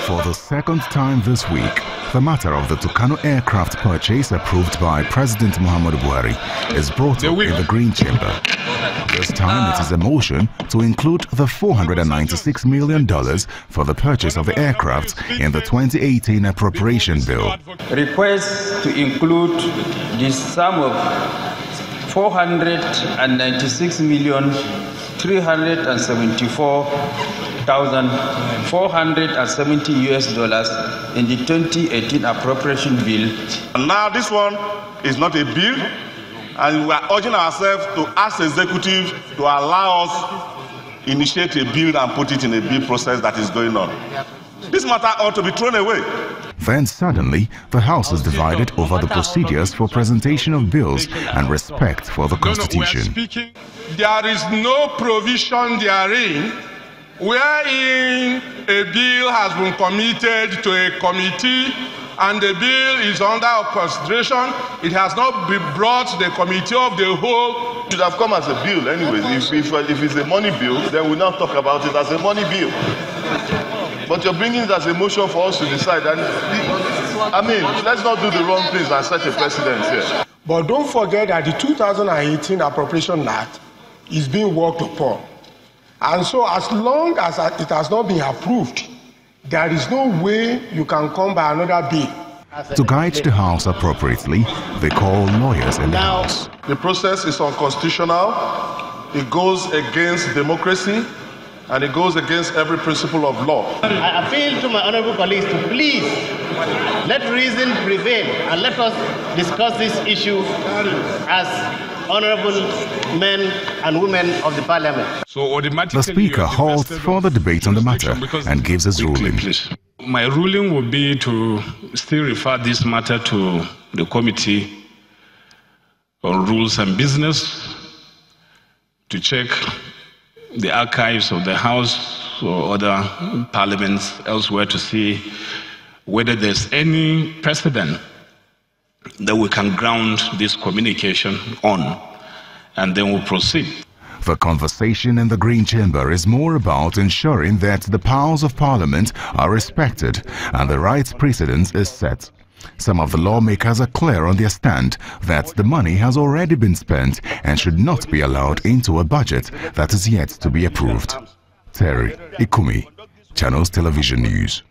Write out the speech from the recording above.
For the second time this week, the matter of the TUCANO aircraft purchase approved by President Muhammadu Buhari is brought up in the Green Chamber. This time it is a motion to include the $496 million for the purchase of the aircraft in the 2018 appropriation bill. Request to include the sum of $496,374,470 in the 2018 appropriation bill. And now this one is not a bill, and we are urging ourselves to ask the executive to allow us initiate a bill and put it in a bill process that is going on. This matter ought to be thrown away. Then suddenly, the House is divided over the procedures for presentation of bills and respect for the Constitution. There is no provision therein wherein a bill has been committed to a committee and the bill is under consideration. It has not been brought to the committee of the whole. It should have come as a bill anyway. If it's a money bill, then we'll not talk about it as a money bill. But you're bringing it as a motion for us to decide. And I mean, let's not do the wrong things and set a precedent here. But don't forget that the 2018 Appropriation Act is being worked upon. And so as long as it has not been approved, there is no way you can come by another bill. To guide the House appropriately, they call lawyers in the House. The process is unconstitutional. It goes against democracy, and it goes against every principle of law. I appeal to my honorable colleagues to please let reason prevail and let us discuss this issue as honorable men and women of the parliament. The Speaker halts further debate on the matter and gives his ruling. My ruling will be to still refer this matter to the Committee on Rules and Business to check the archives of the House or other parliaments elsewhere to see whether there's any precedent that we can ground this communication on, and then we'll proceed. The conversation in the Green Chamber is more about ensuring that the powers of Parliament are respected and the right precedence is set. Some of the lawmakers are clear on their stand that the money has already been spent and should not be allowed into a budget that is yet to be approved. Terry Ikumi, Channels Television News.